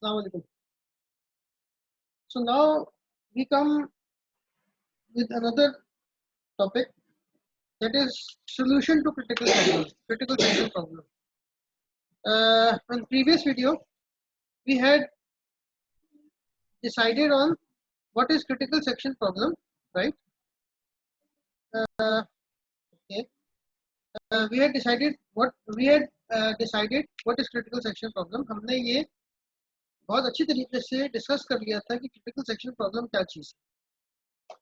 Assalamu alaikum. So now we come with another topic, that is solution to critical section problem. In previous video, we had decided on what is critical section problem, right? Okay. We had decided what is critical section problem. हमने ये बहुत अच्छी तरीके से discuss कर लिया था कि क्रिटिकल सेक्शन प्रॉब्लम क्या चीज़ है।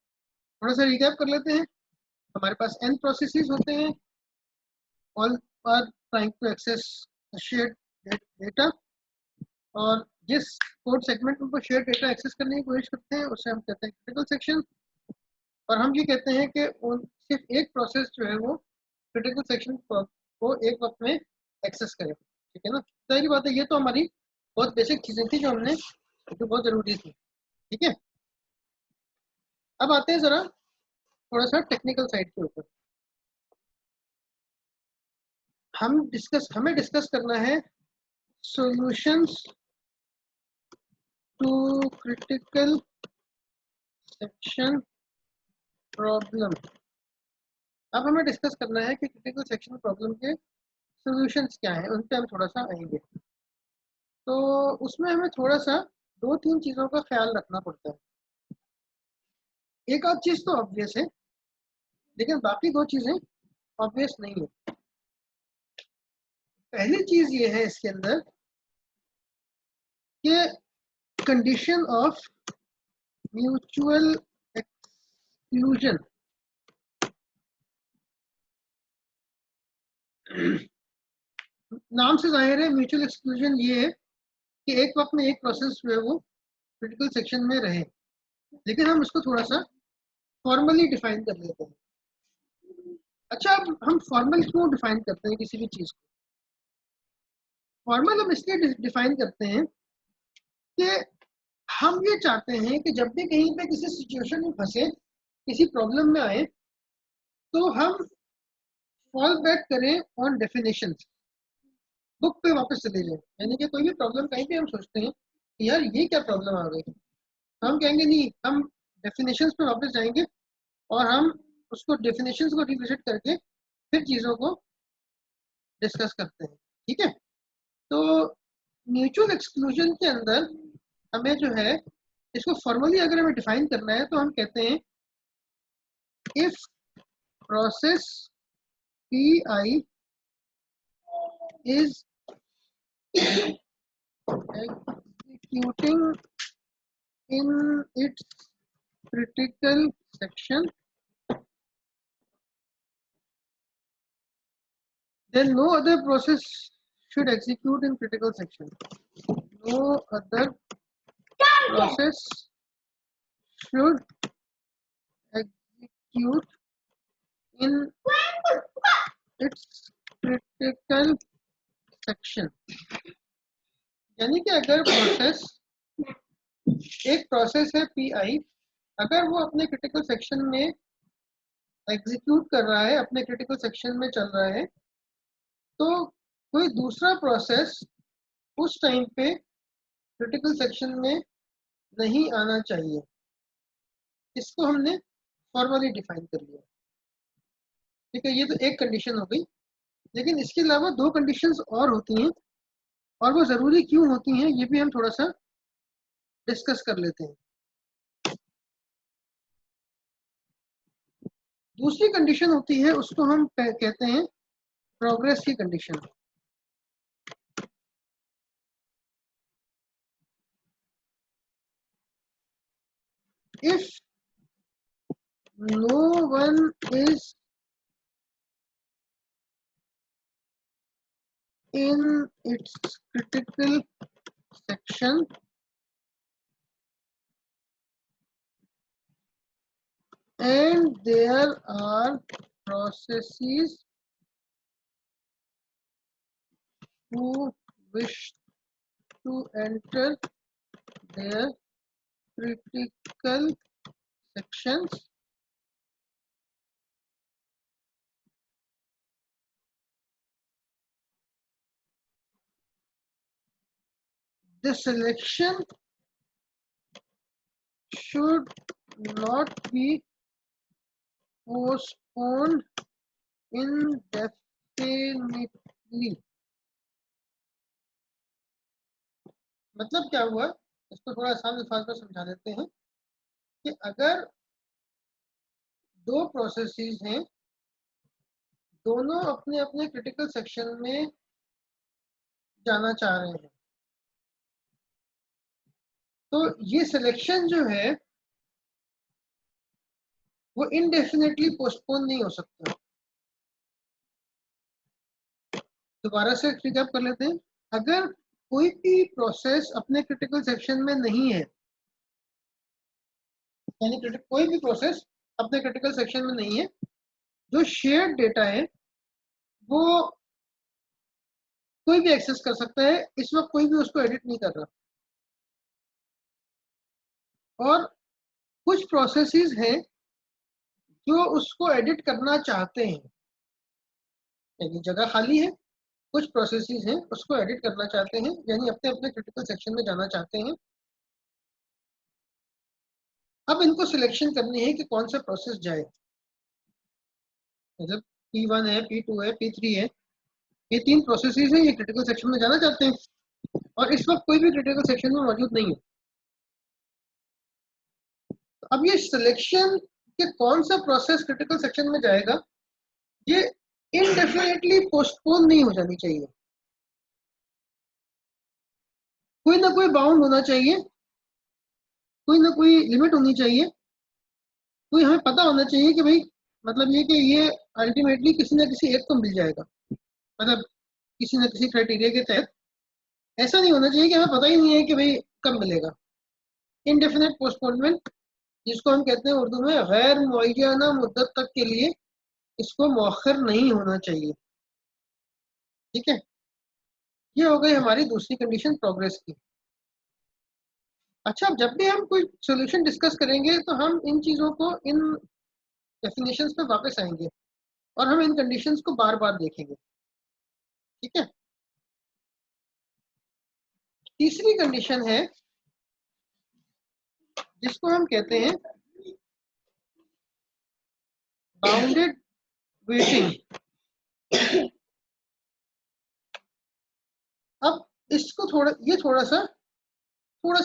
थोड़ा सा रिकैप कर लेते हैं। हमारे पास n प्रोसेसेस होते हैं, all are trying to access shared data, और जिस कोड सेगमेंट में वो शेयर डेटा एक्सेस करने की कोशिश करते हैं उसे हम कहते हैं क्रिटिकल सेक्शन। और हम ये कहते हैं कि सिर्फ एक प्रोसेस जो है वो क्रिटिकल सेक्शन को एक वक्त में एक्सेस करे, ठीक है ना। सारी बात है, ये तो हमारी बहुत बेसिक चीज़ें थी जो हमने जो बहुत ज़रूरी थी, ठीक है। अब आते हैं ज़रा थोड़ा सा टेक्निकल साइड के ऊपर। हमें डिस्कस करना है solutions to critical section problem. अब हमें डिस्कस करना है कि क्रिटिकल सेक्शन प्रॉब्लम के सॉल्यूशंस क्या हैं, उन पे हम थोड़ा सा आएंगे। तो उसमें हमें थोड़ा सा दो तीन चीज़ों का ख्याल रखना पड़ता है। एक आध चीज़ तो ऑब्वियस है, लेकिन बाकी दो चीज़ें ऑब्वियस नहीं है। पहली चीज़ ये है इसके अंदर कि कंडीशन ऑफ म्यूचुअल एक्सक्लूजन। नाम से जाहिर है म्यूचुअल एक्सक्लूजन ये है कि एक वक्त में एक प्रोसेस जो है वो क्रिटिकल सेक्शन में रहे, लेकिन हम इसको थोड़ा सा फॉर्मली डिफाइन कर लेते हैं। अच्छा, अब हम फॉर्मल क्यों डिफाइन करते हैं किसी भी चीज़ को? फॉर्मल हम इसलिए डिफाइन करते हैं कि हम ये चाहते हैं कि जब भी कहीं पे किसी सिचुएशन में फंसे, किसी प्रॉब्लम में आए, तो हम फॉल बैक करें ऑन डेफिनेशंस, बुक पे वापस चले जाए। यानी कि कोई भी प्रॉब्लम कहीं पे हम सोचते हैं कि यार ये क्या प्रॉब्लम आ गई, हम कहेंगे नहीं, हम डेफिनेशंस पे वापस जाएंगे और हम उसको डेफिनेशंस को रिविजिट करके फिर चीज़ों को डिस्कस करते हैं, ठीक है। तो म्यूचुअल एक्सक्लूजन के अंदर हमें जो है इसको फॉर्मली अगर हमें डिफाइन करना है तो हम कहते हैं if process P I is executing in its critical section, then no other process should execute in critical section. No other process should execute in its critical section. यानी कि अगर प्रोसेस एक प्रोसेस है पी आई, अगर वो अपने critical section में execute कर रहा है, अपने क्रिटिकल सेक्शन में चल रहा है, तो कोई दूसरा प्रोसेस उस टाइम पे क्रिटिकल सेक्शन में नहीं आना चाहिए। इसको हमने फॉर्मली डिफाइन कर लिया, ठीक है। ये तो एक कंडीशन हो गई, लेकिन इसके अलावा दो कंडीशंस और होती हैं, और वो ज़रूरी क्यों होती हैं ये भी हम थोड़ा सा डिस्कस कर लेते हैं। दूसरी कंडीशन होती है, उसको हम कहते हैं प्रोग्रेस की condition. If no one is in its critical section, and there are processes who wish to enter their critical sections, the selection should not be postponed indefinitely. मतलब क्या हुआ, इसको थोड़ा आसान अल्फाज में समझा देते हैं कि अगर दो प्रोसेसेस हैं, दोनों अपने अपने क्रिटिकल सेक्शन में जाना चाह रहे हैं, तो ये सिलेक्शन जो है वो इनडेफिनेटली पोस्टपोन नहीं हो सकता। दोबारा से रिकैप कर लेते हैं। अगर कोई भी प्रोसेस अपने क्रिटिकल सेक्शन में नहीं है, यानी कोई भी प्रोसेस अपने क्रिटिकल सेक्शन में नहीं है, जो शेयर्ड डेटा है वो कोई भी एक्सेस कर सकता है, इस वक्त कोई भी उसको एडिट नहीं कर रहा। और कुछ प्रोसेसेस हैं जो उसको एडिट करना चाहते हैं, यानी जगह खाली है, कुछ प्रोसेसेस हैं उसको एडिट करना चाहते हैं, यानी अपने अपने क्रिटिकल सेक्शन में जाना चाहते हैं। अब इनको सिलेक्शन करनी है कि कौन सा प्रोसेस जाए, मतलब P1 है, P2 है, P3 है, ये तीन प्रोसेसेस हैं, ये क्रिटिकल सेक्शन में जाना चाहते हैं और इस वक्त कोई भी क्रिटिकल सेक्शन में मौजूद नहीं है। तो अब ये सिलेक्शन कि कौन सा प्रोसेस क्रिटिकल सेक्शन में जाएगा, ये इनडेफिनेटली पोस्टपोन नहीं हो जानी चाहिए। कोई ना कोई बाउंड होना चाहिए, कोई ना कोई लिमिट होनी चाहिए, कोई हमें पता होना चाहिए कि भाई मतलब ये कि ये अल्टीमेटली किसी ना किसी एक को मिल जाएगा, मतलब किसी ना किसी क्राइटेरिया के तहत। ऐसा नहीं होना चाहिए कि हमें पता ही नहीं है कि भाई कब मिलेगा। इनडेफिनेट पोस्टपोनमेंट, जिसको हम कहते हैं उर्दू में गैर मुअय्यना मुद्दत तक के लिए इसको मौखर नहीं होना चाहिए। ठीक है, ये हो गई हमारी दूसरी कंडीशन प्रोग्रेस की। अच्छा, जब भी हम कोई सॉल्यूशन डिस्कस करेंगे तो हम इन चीज़ों को, इन डेफिनेशंस पे वापस आएंगे और हम इन कंडीशंस को बार बार देखेंगे। ठीक है, तीसरी कंडीशन है जिसको हम कहते हैं बाउंडेड वेटिंग। अब इसको ये थोड़ा सा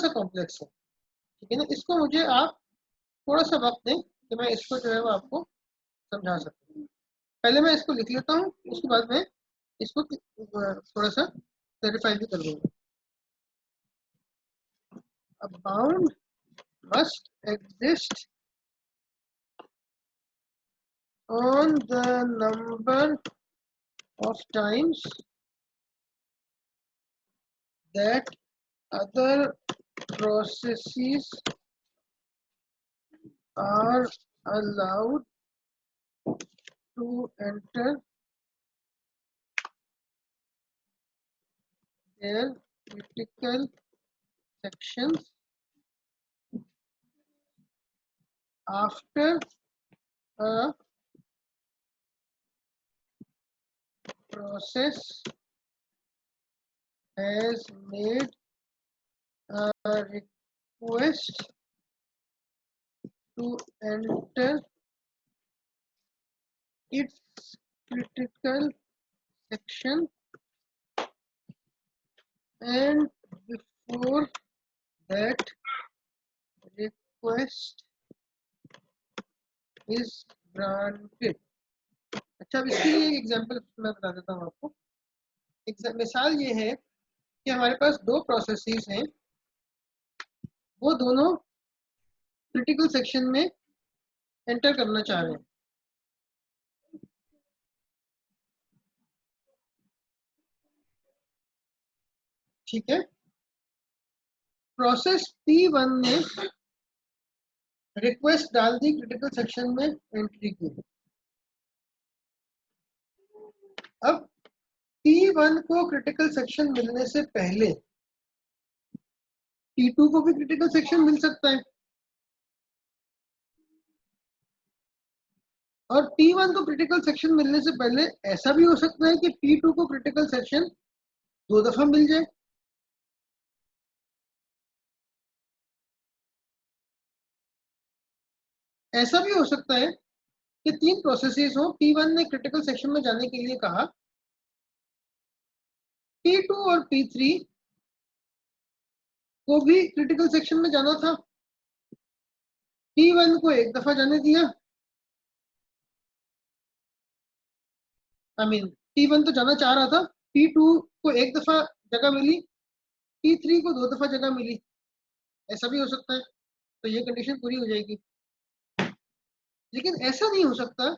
कॉम्प्लेक्स है, ठीक है ना, इसको मुझे आप थोड़ा सा वक्त दें कि मैं इसको जो है वो आपको समझा सकूं। पहले मैं इसको लिख लेता हूँ, उसके बाद मैं इसको थोड़ा सा क्लैरिफाई भी कर दूंगा। A bound must exist on the number of times that other processes are allowed to enter their critical sections after a process has made a request to enter its critical section and before that request is granted. अच्छा, अब इसके लिए एक example मैं बता देता हूँ आपको। मिसाल ये है कि हमारे पास दो प्रोसेसेस हैं, वो दोनों क्रिटिकल सेक्शन में एंटर करना चाह रहे हैं। ठीक है, प्रोसेस P1 ने रिक्वेस्ट डाल दी क्रिटिकल सेक्शन में एंट्री की। अब P1 को क्रिटिकल सेक्शन मिलने से पहले P2 को भी क्रिटिकल सेक्शन मिल सकता है, और P1 को क्रिटिकल सेक्शन मिलने से पहले ऐसा भी हो सकता है कि P2 को क्रिटिकल सेक्शन 2 दफा मिल जाए। ऐसा भी हो सकता है कि 3 प्रोसेसेस हो, P1 ने क्रिटिकल सेक्शन में जाने के लिए कहा, P2 और P3 को भी क्रिटिकल सेक्शन में जाना था, P1 को एक दफा जाने दिया, P1 तो जाना चाह रहा था, P2 को एक दफा जगह मिली, P3 को 2 दफा जगह मिली, ऐसा भी हो सकता है, तो ये कंडीशन पूरी हो जाएगी। लेकिन ऐसा नहीं हो सकता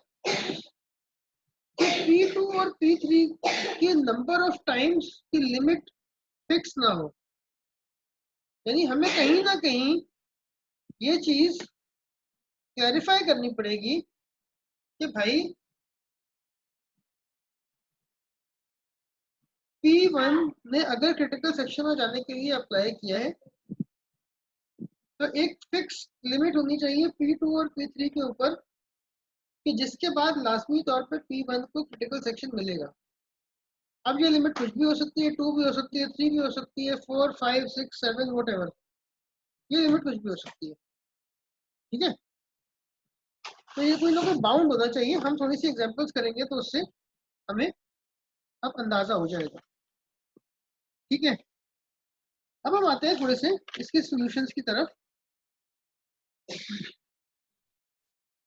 कि P2 और P3 के नंबर ऑफ टाइम्स की लिमिट फिक्स ना हो, यानी हमें कहीं ना कहीं ये चीज क्लैरिफाई करनी पड़ेगी कि भाई P1 ने अगर क्रिटिकल सेक्शन में जाने के लिए अप्लाई किया है तो एक फिक्स लिमिट होनी चाहिए P2 और P3 के ऊपर कि जिसके बाद लाजमी तौर पे P1 को क्रिटिकल सेक्शन मिलेगा। अब ये लिमिट कुछ भी हो सकती है, 2 भी हो सकती है, 3 भी हो सकती है, 4, 5, 6, 7 व्हाटएवर, ये लिमिट कुछ भी हो सकती है, ठीक है। तो ये कोई ना कोई बाउंड होना चाहिए, हम थोड़ी सी एग्जांपल्स करेंगे तो उससे हमें अब अंदाजा हो जाएगा, ठीक है। अब हम आते हैं थोड़े से इसके सॉल्यूशंस की तरफ।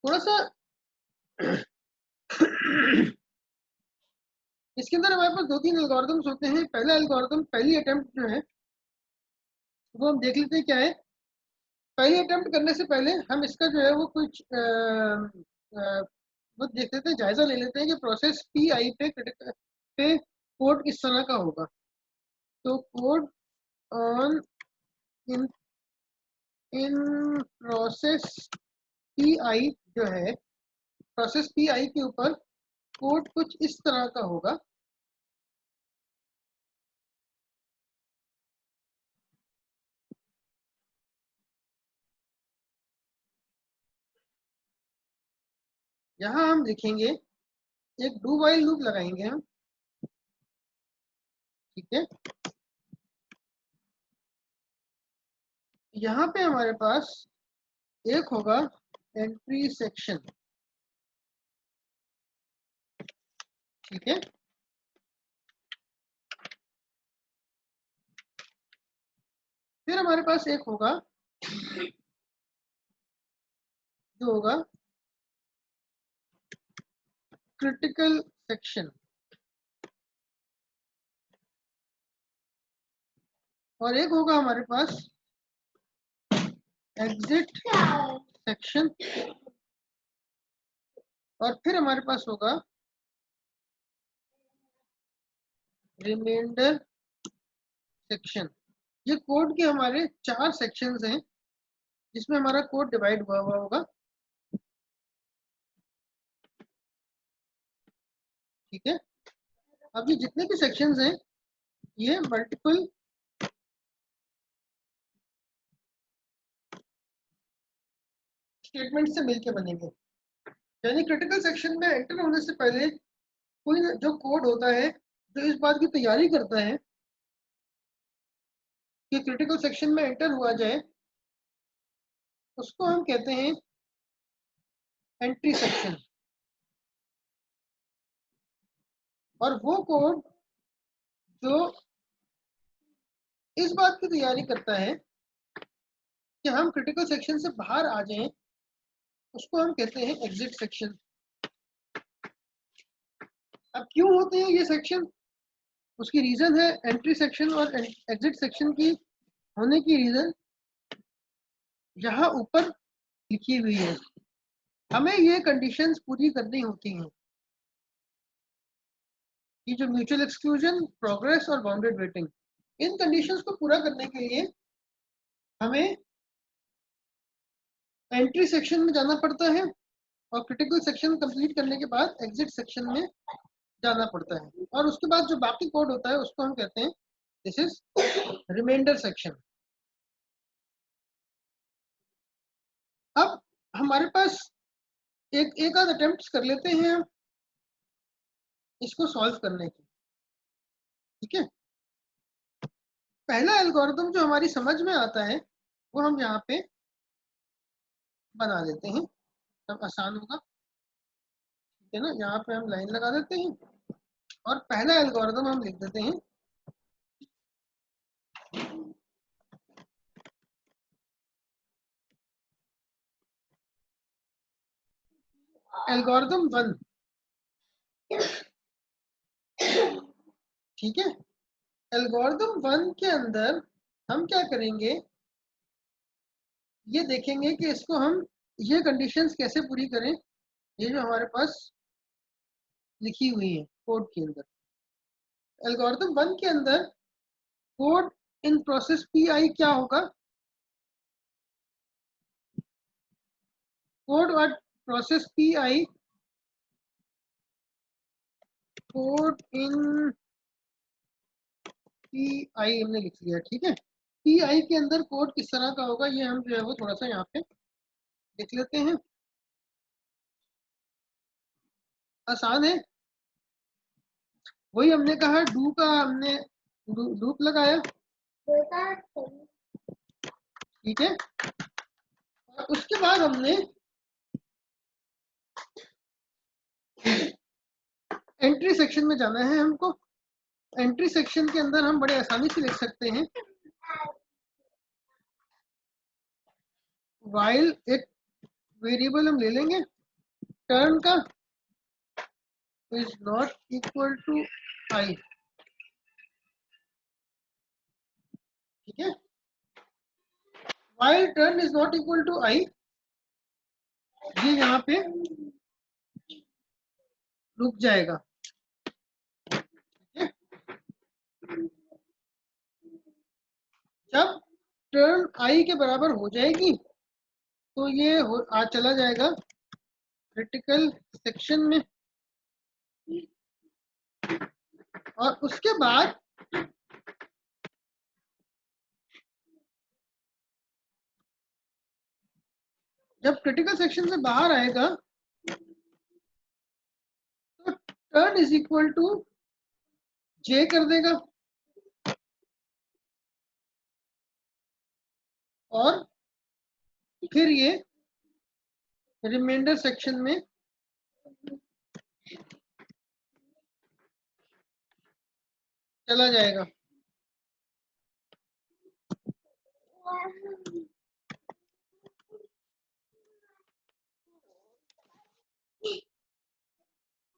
थोड़ा सा इसके अंदर हमारे पास 2-3 एल्गोरिथम्स होते हैं। पहला एल्गोरिथम, पहली अटेम्प्ट जो है वो हम देख लेते हैं क्या है। पहली अटेम्प्ट करने से पहले हम इसका जो है वो कुछ वो देख लेते हैं, जायजा ले लेते हैं कि प्रोसेस PI पे कोड किस तरह का होगा। तो code on in in process PI जो है, प्रोसेस PI के ऊपर कोड कुछ इस तरह का होगा। यहाँ हम लिखेंगे, एक डू वाइल लूप लगाएंगे हम, ठीक है। यहाँ पे हमारे पास एक होगा एंट्री सेक्शन, ठीक है। फिर हमारे पास एक होगा जो होगा क्रिटिकल सेक्शन, और एक होगा हमारे पास एग्जिट सेक्शन, और फिर हमारे पास होगा रिमाइंडर सेक्शन। ये कोड के हमारे 4 सेक्शंस हैं जिसमें हमारा कोड डिवाइड हुआ हुआ होगा, ठीक है। अब ये जितने भी सेक्शंस हैं ये मल्टीपल स्टेटमेंट से मिलके बनेंगे। यानी क्रिटिकल सेक्शन में एंटर होने से पहले कोई जो कोड होता है जो इस बात की तैयारी करता है कि क्रिटिकल सेक्शन में एंटर हुआ जाए, उसको हम कहते हैं एंट्री सेक्शन। और वो कोड जो इस बात की तैयारी करता है कि हम क्रिटिकल सेक्शन से बाहर आ जाएं, उसको हम कहते हैं एग्जिट सेक्शन। अब क्यों होते हैं ये सेक्शन, उसकी रीजन है एंट्री सेक्शन और एग्जिट सेक्शन की होने की रीजन यहाँ ऊपर लिखी हुई है। हमें ये कंडीशंस पूरी करनी होती हैं कि जो म्यूचुअल एक्सक्लूजन, प्रोग्रेस और बाउंडेड वेटिंग, इन कंडीशंस को पूरा करने के लिए हमें एंट्री सेक्शन में जाना पड़ता है और क्रिटिकल सेक्शन कंप्लीट करने के बाद एग्जिट सेक्शन में जाना पड़ता है, और उसके बाद जो बाकी कोड होता है उसको हम कहते हैं दिस इज रिमाइंडर सेक्शन। अब हमारे पास एक आध अटेम्प्ट कर लेते हैं हम इसको सॉल्व करने की, ठीक है। पहला एल्गोरिथम जो हमारी समझ में आता है वो हम यहाँ पे बना देते हैं। तब आसान होगा। ठीक है ना, यहाँ पे हम लाइन लगा देते हैं और पहला एल्गोरिथम हम लिख देते हैं। एल्गोरिथम 1, ठीक है। एल्गोरिथम 1 के अंदर हम क्या करेंगे, ये देखेंगे कि इसको हम ये कंडीशंस कैसे पूरी करें, ये जो हमारे पास लिखी हुई है कोड के अंदर। एल्गोरिथम 1 के अंदर code in process P I क्या होगा, कोड और process P I, code in P I हमने लिख लिया, ठीक है। पी आई के अंदर कोड किस तरह का होगा ये हम जो है वो थोड़ा सा यहाँ पे लिख लेते हैं, आसान है। वही हमने कहा डू का हमने लूप लगाया, ठीक है। और उसके बाद हमने एंट्री सेक्शन में जाना है हमको। एंट्री सेक्शन के अंदर हम बड़े आसानी से लिख सकते हैं वाइल, एक वेरिएबल हम ले लेंगे टर्न का, is not equal to I, ठीक है। While turn is not equal to I, ये यहाँ पे रुक जाएगा, ठीक है। जब टर्न आई के बराबर हो जाएगी तो ये चला जाएगा क्रिटिकल सेक्शन में, और उसके बाद जब क्रिटिकल सेक्शन से बाहर आएगा तो टर्न इज इक्वल टू जे कर देगा, और फिर ये रिमाइंडर सेक्शन में चला जाएगा।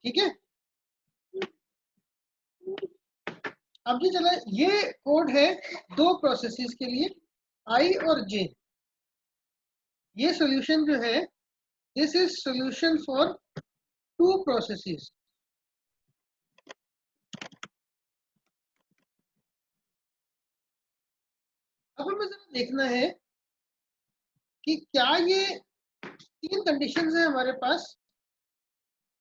ठीक है, अब ये चला, ये कोड है दो प्रोसेसेस के लिए, आई और जे। ये सॉल्यूशन जो है, this is solution for two processes. अब हमें जरा देखना है कि क्या ये तीन कंडीशंस है हमारे पास,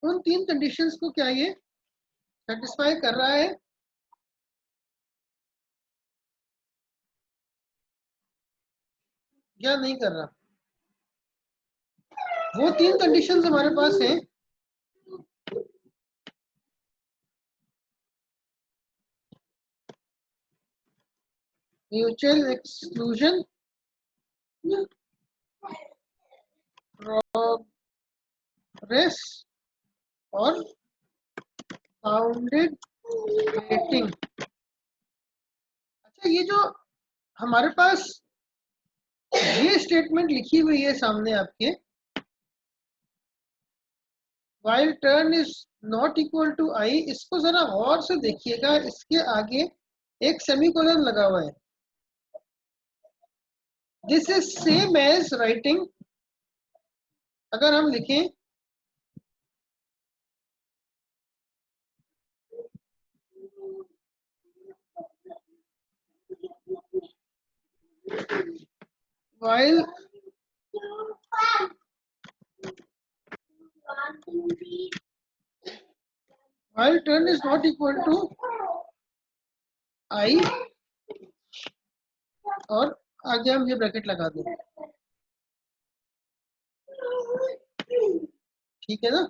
उन तीन कंडीशंस को क्या ये सेटिस्फाई कर रहा है या नहीं कर रहा। वो तीन कंडीशंस हमारे पास हैं, म्यूचुअल एक्सक्लूजन, प्रोग्रेस और बाउंडेड वेटिंग। अच्छा, ये जो हमारे पास ये स्टेटमेंट लिखी हुई है सामने आपके, while turn is not equal to I, इसको जरा गौर से देखिएगा, इसके आगे एक सेमीकोलन लगा हुआ है। This is same as writing, अगर हम लिखें while turn is not equal to I, और आगे हम ये ब्रैकेट लगा दें, ठीक है ना।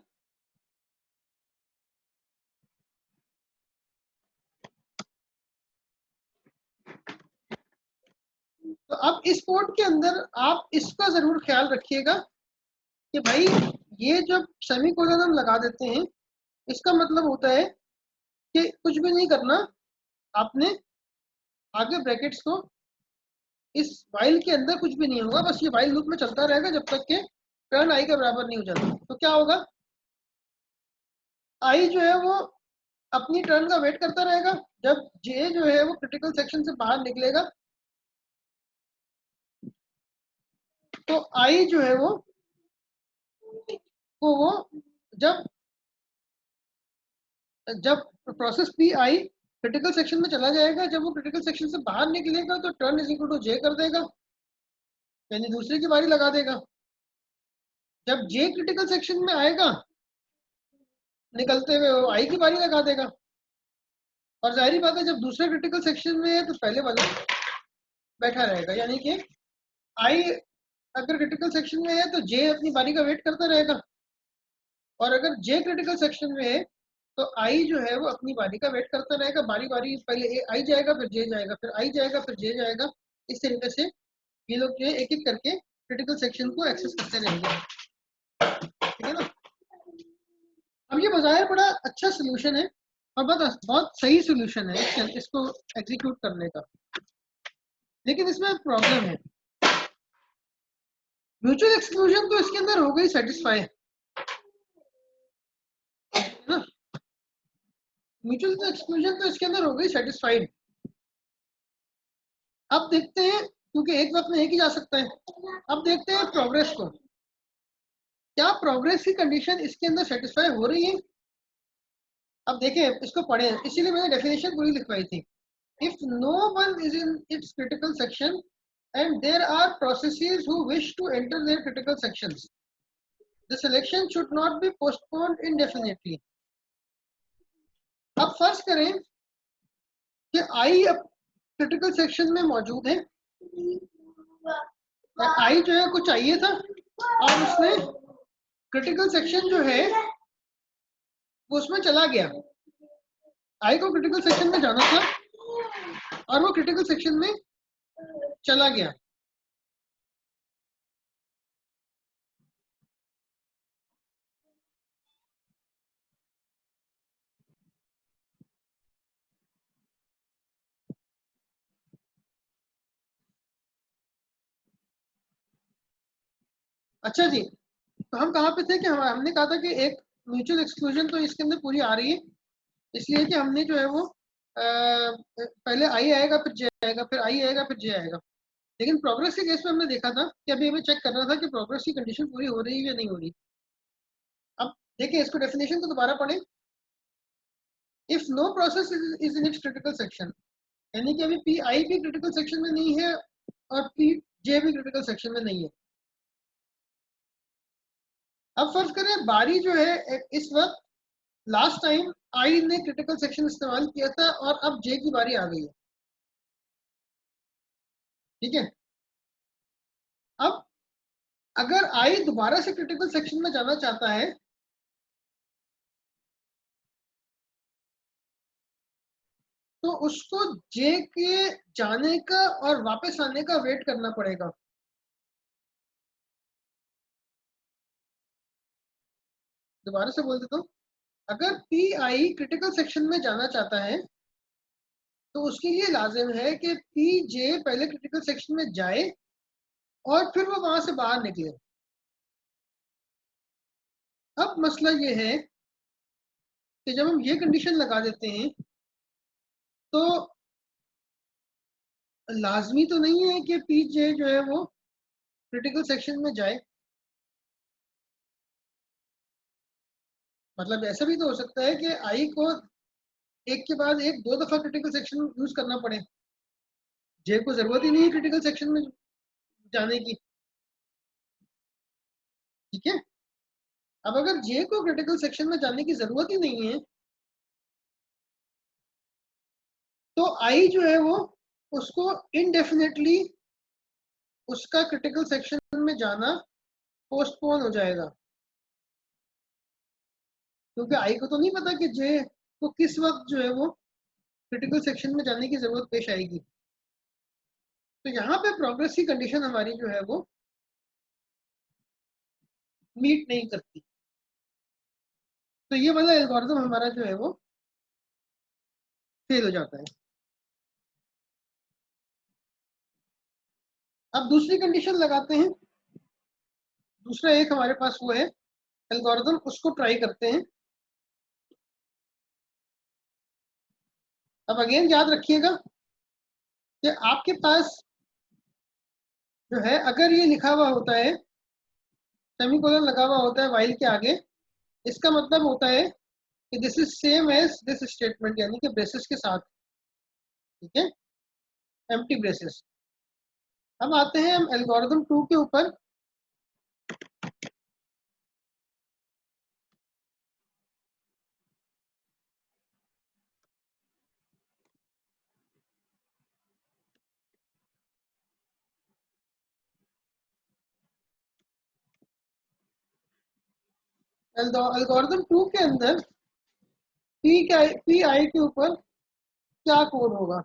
तो अब इस कोड के अंदर आप इसका जरूर ख्याल रखिएगा कि भाई ये जब सेमीकोलन हम लगा देते हैं, इसका मतलब होता है कि कुछ भी नहीं करना, आपने आगे ब्रैकेट्स को, इस वाइल के अंदर कुछ भी नहीं होगा, बस ये वाइल लूप में चलता रहेगा जब तक के टर्न आई के बराबर नहीं हो जाता। तो क्या होगा, आई जो है वो अपनी टर्न का वेट करता रहेगा, जब जे जो है वो क्रिटिकल सेक्शन से बाहर निकलेगा तो आई जो है वो जब जब process P I critical section में चला जाएगा, जब वो क्रिटिकल सेक्शन से बाहर निकलेगा तो टर्न इज इक्वल टू जे कर देगा, यानी दूसरे की बारी लगा देगा। जब जे क्रिटिकल सेक्शन में आएगा निकलते हुए, वो आई की बारी लगा देगा। और जाहिर बात है जब दूसरे क्रिटिकल सेक्शन में है तो पहले वाला बैठा रहेगा, यानी कि आई अगर क्रिटिकल सेक्शन में है तो जे अपनी बारी का वेट करता रहेगा, और अगर जे क्रिटिकल सेक्शन में है तो आई जो है वो अपनी बारी का वेट करता रहेगा। बारी बारी पहले आई जाएगा, फिर जे जाएगा, फिर आई जाएगा, फिर जे जाएगा। इस तरीके से ये लोग जो है एक एक करके क्रिटिकल सेक्शन को एक्सेस करते रहेंगे, ठीक है ना। अब ये बजाय बड़ा अच्छा सोल्यूशन है और बहुत सही सोल्यूशन है इसको एग्जीक्यूट करने का, लेकिन इसमें प्रॉब्लम है। म्यूचुअल एक्सक्लूजन तो इसके अंदर हो गई सेटिस्फाई, ना, म्यूचुअल एक्सक्लूजन तो इसके अंदर हो गई सेटिस्फाइड। अब देखते हैं, क्योंकि एक वक्त में एक ही जा सकता है, अब देखते हैं प्रोग्रेस को, क्या प्रोग्रेस की कंडीशन इसके अंदर सेटिस्फाई हो रही है। अब देखें, इसको पढ़े, इसीलिए मैंने डेफिनेशन पूरी लिखवाई थी। If no one is in its critical section and there are processes who wish to enter their critical sections, the selection should not be postponed indefinitely. अब फर्ज करें कि आई अब क्रिटिकल सेक्शन में मौजूद है, आई जो है कुछ चाहिए था और उसने क्रिटिकल सेक्शन जो है वो उसमें चला गया। आई को क्रिटिकल सेक्शन में जाना था और वो क्रिटिकल सेक्शन में चला गया। अच्छा जी, तो हम कहाँ पे थे कि हमने कहा था कि एक म्यूचुअल एक्सक्लूजन तो इसके अंदर पूरी आ रही है, इसलिए कि हमने जो है वो पहले आई आएगा, फिर जे आएगा, फिर आई आएगा, फिर जे आएगा। लेकिन प्रोग्रेस के केस में हमने देखा था कि अभी हमें चेक करना था कि प्रोग्रेस की कंडीशन पूरी हो रही है या नहीं हो रही। अब देखिए, इसको डेफिनेशन को दोबारा पढ़ें। If no process is in its critical section, यानी कि अभी पी आई भी क्रिटिकल सेक्शन में नहीं है और पी जे भी क्रिटिकल सेक्शन में नहीं है। अब फर्ज करें बारी जो है इस वक्त, लास्ट टाइम आई ने क्रिटिकल सेक्शन इस्तेमाल किया था और अब जे की बारी आ गई है, ठीक है। अब अगर आई दोबारा से क्रिटिकल सेक्शन में जाना चाहता है तो उसको जे के जाने का और वापस आने का वेट करना पड़ेगा। दोबारा से बोल देता हूँ, अगर पी आई क्रिटिकल सेक्शन में जाना चाहता है तो उसके लिए लाजिम है कि पी जे पहले क्रिटिकल सेक्शन में जाए और फिर वो वहां से बाहर निकले। अब मसला ये है कि जब हम ये कंडीशन लगा देते हैं तो लाजमी तो नहीं है कि पी जे जो है वो क्रिटिकल सेक्शन में जाए। मतलब ऐसा भी तो हो सकता है कि आई को एक के बाद एक दो दफा क्रिटिकल सेक्शन यूज करना पड़े, जे को जरूरत ही नहीं है क्रिटिकल सेक्शन में जाने की, ठीक है। अब अगर जे को क्रिटिकल सेक्शन में जाने की जरूरत ही नहीं है तो आई जो है वो उसको इनडेफिनेटली उसका क्रिटिकल सेक्शन में जाना पोस्टपोन हो जाएगा, क्योंकि आई को तो नहीं पता कि जे को किस वक्त जो है वो क्रिटिकल सेक्शन में जाने की जरूरत पेश आएगी। तो यहाँ पे प्रोग्रेस की कंडीशन हमारी जो है वो मीट नहीं करती। तो ये वाला एल्गोरिथम हमारा जो है वो फेल हो जाता है। अब दूसरी कंडीशन लगाते हैं, दूसरा एक हमारे पास वो है एल्गोरिथम, उसको ट्राई करते हैं। अब अगेन याद रखिएगा कि आपके पास जो है अगर ये लिखा हुआ होता है, सेमीकोलन लगा हुआ होता है वाइल के आगे, इसका मतलब होता है कि this is same as this statement, यानी कि ब्रेसेस के साथ, ठीक है, एम्प्टी ब्रेसेस। अब आते हैं हम एल्गोरिथम 2 के ऊपर। एल्गोरिथम 2 के अंदर पी आई के ऊपर क्या कोड होगा?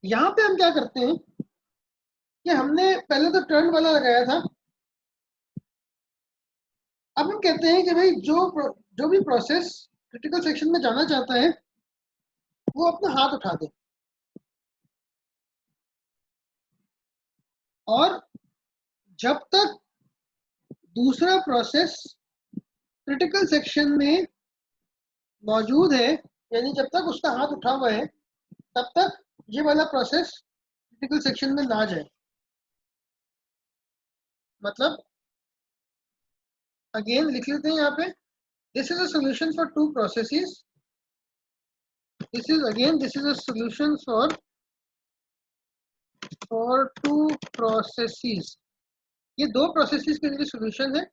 यहाँ पे हम क्या करते हैं कि हमने पहले तो टर्न वाला लगाया था, अब हम कहते हैं कि भाई जो भी प्रोसेस क्रिटिकल सेक्शन में जाना चाहता है वो अपना हाथ उठा दे, और जब तक दूसरा प्रोसेस क्रिटिकल सेक्शन में मौजूद है, यानी जब तक उसका हाथ उठा हुआ है, तब तक ये वाला प्रोसेस क्रिटिकल सेक्शन में ना जाए। मतलब अगेन लिख लेते हैं यहाँ पे, this is a solution for two processes, this is a solution for two processes. ये दो प्रोसेसेस के लिए सोल्यूशन है।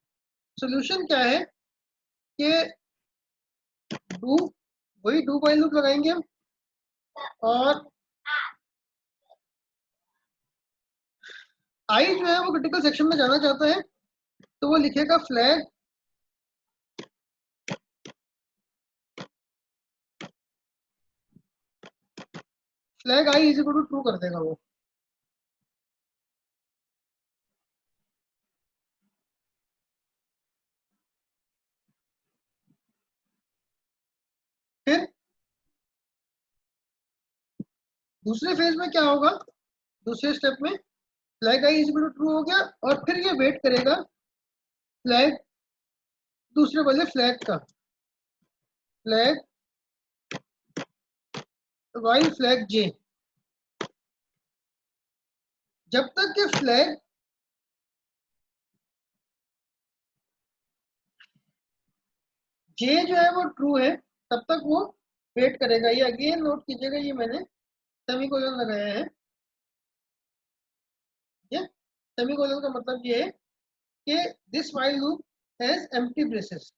सोल्यूशन क्या है कि डू, वही डू वाइल लूप लगाएंगे हम, और आई जो है वो क्रिटिकल सेक्शन में जाना चाहता है, तो वो लिखेगा flag I is equal to true कर देगा वो। फिर दूसरे फेज में क्या होगा, दूसरे स्टेप में flag I is equal to true हो गया, और फिर ये वेट करेगा फ्लैग, दूसरे वाले फ्लैग का, फ्लैग वाइल फ्लैग जे, जब तक के फ्लैग जे जो है वो ट्रू है तब तक वो वेट करेगा। ये अगेन नोट कीजिएगा, ये मैंने सेमीकोलन लगाया है। ये सेमीकोलन का मतलब ये है कि this while loop has empty braces.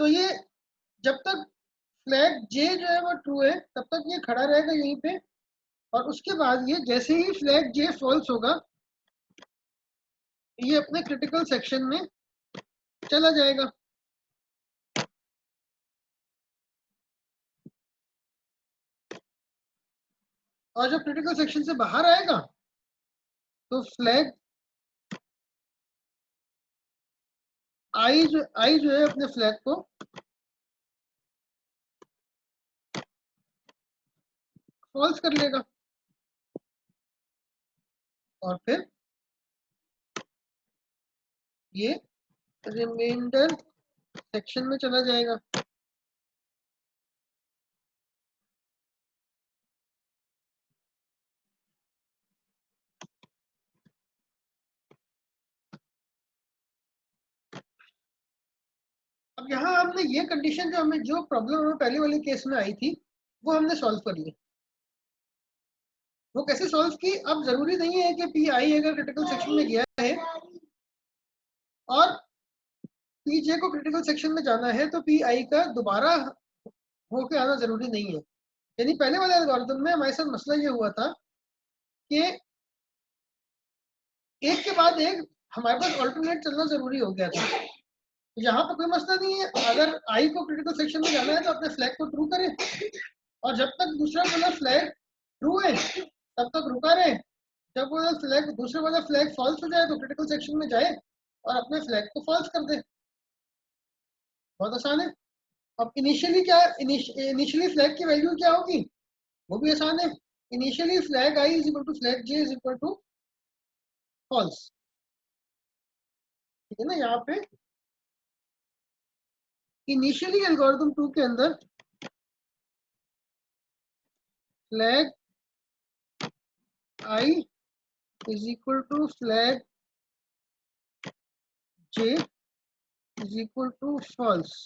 तो ये जब तक फ्लैग जे जो है वो ट्रू है तब तक ये खड़ा रहेगा यहीं पे, और उसके बाद ये जैसे ही फ्लैग जे फॉल्स होगा, ये अपने क्रिटिकल सेक्शन में चला जाएगा। और जब क्रिटिकल सेक्शन से बाहर आएगा तो फ्लैग आई जो है अपने फ्लैग को फॉल्स कर लेगा, और फिर ये रिमाइंडर सेक्शन में चला जाएगा। अब यहाँ हमने ये कंडीशन जो प्रॉब्लम हमें पहले वाले केस में आई थी वो हमने सॉल्व कर ली। वो कैसे सॉल्व की? अब जरूरी नहीं है कि पी आई अगर क्रिटिकल सेक्शन में गया है और पी जे को क्रिटिकल सेक्शन में जाना है तो पी आई का दोबारा होके आना जरूरी नहीं है। यानी पहले वाले एल्गोरिथम में हमारे साथ मसला ये हुआ था कि एक के बाद एक हमारे पास ऑल्टरनेट चलना जरूरी हो गया था। यहाँ पर कोई मसला नहीं है, अगर आई को क्रिटिकल सेक्शन में जाना है तो अपने फ्लैग को ट्रू करें, और जब तक दूसरा वाला फ्लैग ट्रू है तब तक रुका रहे। जब वो फ्लैग दूसरे वाला फ्लैग फॉल्स हो जाए तो क्रिटिकल सेक्शन में जाए और अपने फ्लैग को फॉल्स कर दे। बहुत आसान है। अब इनिशियली क्या, इनिशियली फ्लैग की वैल्यू क्या होगी, वो भी आसान है। Initially flag I is equal to flag J is equal to false. ठीक है ना, यहाँ पे इनिशियली एल्गोरिथम 2 के अंदर flag I is equal to flag J is equal to false.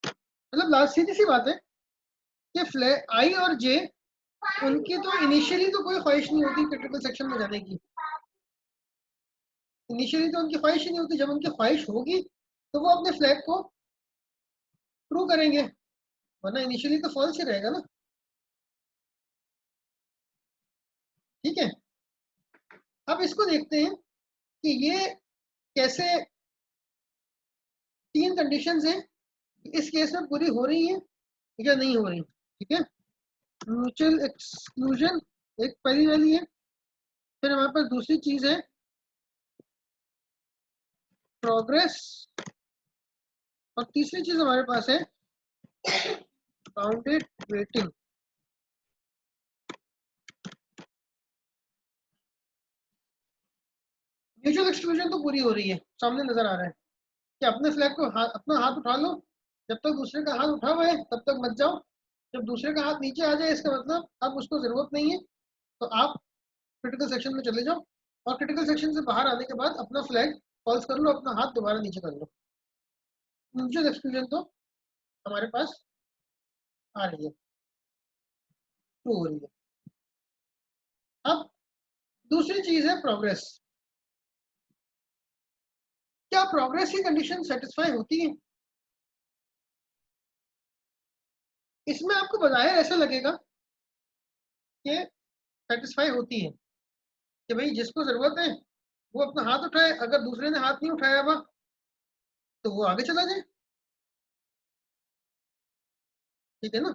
मतलब लास्ट सीधी सी बात है कि फ्लैग आई और जे, उनकी तो इनिशियली तो कोई ख्वाहिश नहीं होती क्रिटिकल सेक्शन में जाने की। इनिशियली तो उनकी ख्वाहिश ही नहीं होती, जब उनकी ख्वाहिश होगी तो वो अपने फ्लैग को ट्रू करेंगे, वरना इनिशियली तो फॉल्स ही रहेगा ना। ठीक है, अब इसको देखते हैं कि ये कैसे, तीन कंडीशंस हैं, इस केस में पूरी हो रही है या नहीं हो रही। ठीक है, म्यूचुअल एक्सक्लूजन एक पहली वाली है, फिर हमारे पास दूसरी चीज है प्रोग्रेस, और तीसरी चीज हमारे पास है बाउंडेड वेटिंग। म्यूचुअल एक्सक्लूजन तो पूरी हो रही है, सामने नजर आ रहा है कि अपने फ्लैग को अपना हाथ उठा लो, जब तक दूसरे का हाथ उठा हुआ है तब तक मत जाओ। जब दूसरे का हाथ नीचे आ जाए इसका मतलब अब उसको जरूरत नहीं है, तो आप क्रिटिकल सेक्शन में चले जाओ, और क्रिटिकल सेक्शन से बाहर आने के बाद अपना फ्लैग पॉल्स कर लो, अपना हाथ दोबारा नीचे कर लो। म्यूचुअल एक्सक्लूजन तो हमारे पास आ रही है, ट्रू हो रही है। अब दूसरी चीज है प्रोग्रेस। क्या प्रोग्रेस की कंडीशन सेटिस्फाई होती है? इसमें आपको बजाय ऐसा लगेगा कि सेटिस्फाई होती है, कि भाई जिसको जरूरत है वो अपना हाथ उठाए, अगर दूसरे ने हाथ नहीं उठाया हुआ तो वो आगे चला जाए। ठीक है ना,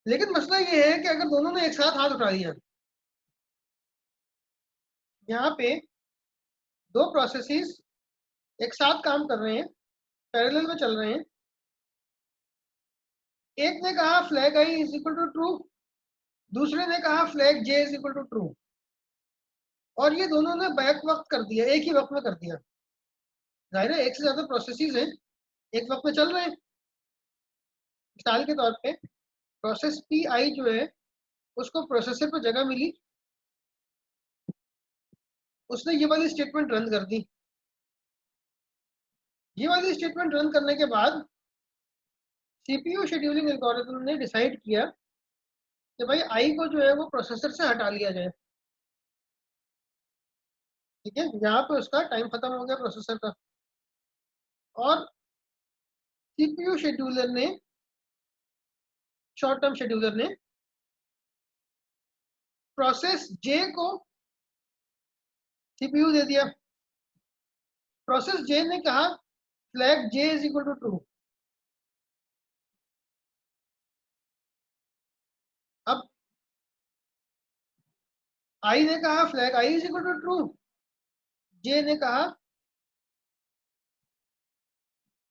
लेकिन मसला ये है कि अगर दोनों ने एक साथ हाथ उठा दिया, यहाँ पे दो प्रोसेसेस एक साथ काम कर रहे हैं, पैरेलल में चल रहे हैं, एक ने कहा flag I is equal to true, दूसरे ने कहा flag J is equal to true, और ये दोनों ने बैक वक्त कर दिया, एक ही वक्त में कर दिया। जाहिर है एक से ज्यादा प्रोसेसेस हैं, एक वक्त में चल रहे हैं। मिसाल के तौर पे प्रोसेस पी आई जो है उसको प्रोसेसर पर जगह मिली, उसने ये वाली स्टेटमेंट रन कर दी। ये वाली स्टेटमेंट रन करने के बाद सीपीयू शेड्यूलिंग एल्गोरिथम ने डिसाइड किया कि भाई आई को जो है वो प्रोसेसर से हटा लिया जाए। ठीक है, यहाँ पे उसका टाइम खत्म हो गया प्रोसेसर का, और सीपीयू शेड्यूलर ने, शॉर्ट टर्म शेड्यूलर ने प्रोसेस जे को सीपीयू दे दिया। प्रोसेस जे ने कहा flag J is equal to true. अब आई ने कहा flag I is equal to true, J ने कहा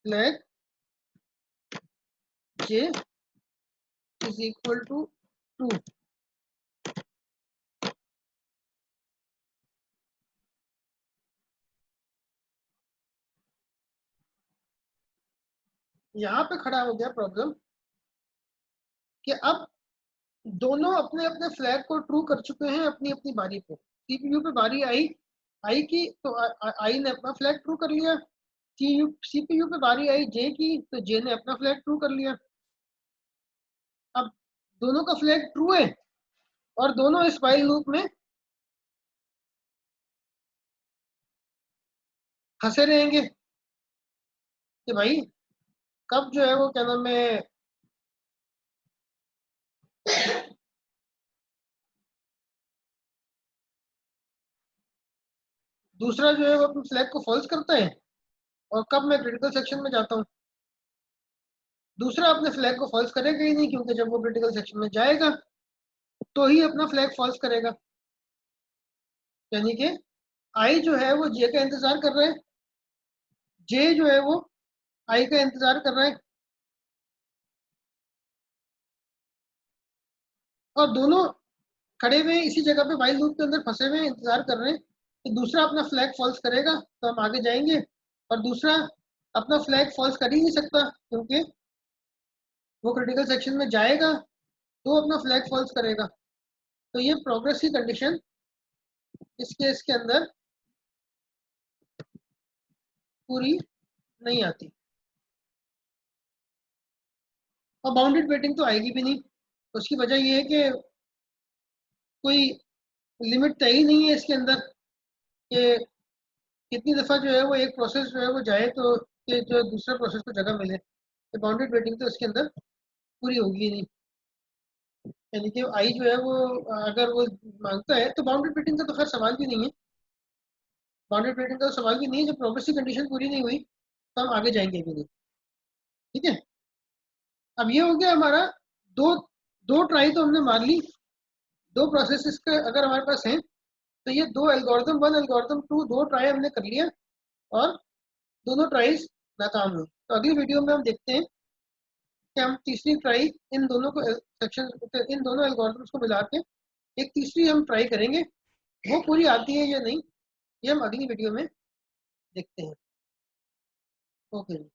flag J is equal to true. यहाँ पे खड़ा हो गया प्रॉब्लम कि अब दोनों अपने अपने फ्लैग को ट्रू कर चुके हैं अपनी अपनी बारी पे। सीपीयू पे बारी आई आई की तो आई ने अपना फ्लैग ट्रू कर लिया, सीपीयू पे बारी आई जे की तो जे ने अपना फ्लैग ट्रू कर लिया। अब दोनों का फ्लैग ट्रू है और दोनों इस वाइल लूप में फंसे रहेंगे कि भाई कब जो है वो क्या नाम है, दूसरा जो है वो अपने फ्लैग को फॉल्स करता है, और कब मैं क्रिटिकल सेक्शन में जाता हूँ, दूसरा अपने फ्लैग को फॉल्स करेगा ही नहीं, क्योंकि जब वो क्रिटिकल सेक्शन में जाएगा तो ही अपना फ्लैग फॉल्स करेगा। यानी कि आई जो है वो जे का इंतजार कर रहा है, जे जो है वो आई का इंतजार कर रहा है, और दोनों खड़े हुए इसी जगह पे वाइल लूप के अंदर फंसे हुए इंतजार कर रहे हैं कि दूसरा अपना फ्लैग फॉल्स करेगा तो हम आगे जाएंगे, और दूसरा अपना फ्लैग फॉल्स कर ही नहीं सकता, क्योंकि वो क्रिटिकल सेक्शन में जाएगा तो अपना फ्लैग फॉल्स करेगा। तो ये प्रोग्रेस की कंडीशन इस केस के अंदर पूरी नहीं आती, और बाउंडेड वेटिंग तो आएगी भी नहीं। उसकी वजह ये है कि कोई लिमिट तय ही नहीं है इसके अंदर कि कितनी दफ़ा जो है वो एक प्रोसेस जो है वो जाए तो कि जो दूसरे प्रोसेस को जगह मिले। तो बाउंडेड वेटिंग तो इसके अंदर पूरी होगी नहीं। यानी कि आई जो है वो अगर वो मांगता है तो बाउंडेड वेटिंग का तो खैर सवाल भी नहीं है, बाउंडेड वेटिंग का तो सवाल भी नहीं है। जब प्रोग्रेस की कंडीशन पूरी नहीं हुई तो हम आगे जाएंगे भी नहीं। ठीक है, अब ये हो गया हमारा दो दो ट्राई तो हमने मार ली, दो प्रोसेस का अगर हमारे पास है तो ये दो एल्गोरिथम वन एल्गोरिथम टू दो ट्राई हमने कर लिया, और दोनों ट्राइज नाकाम हुई। तो अगली वीडियो में हम देखते हैं कि हम तीसरी ट्राई इन दोनों को सेक्शन इन दोनों एल्गोरिथम्स को मिला के एक तीसरी हम ट्राई करेंगे, वो पूरी आती है या नहीं ये हम अगली वीडियो में देखते हैं। ओके।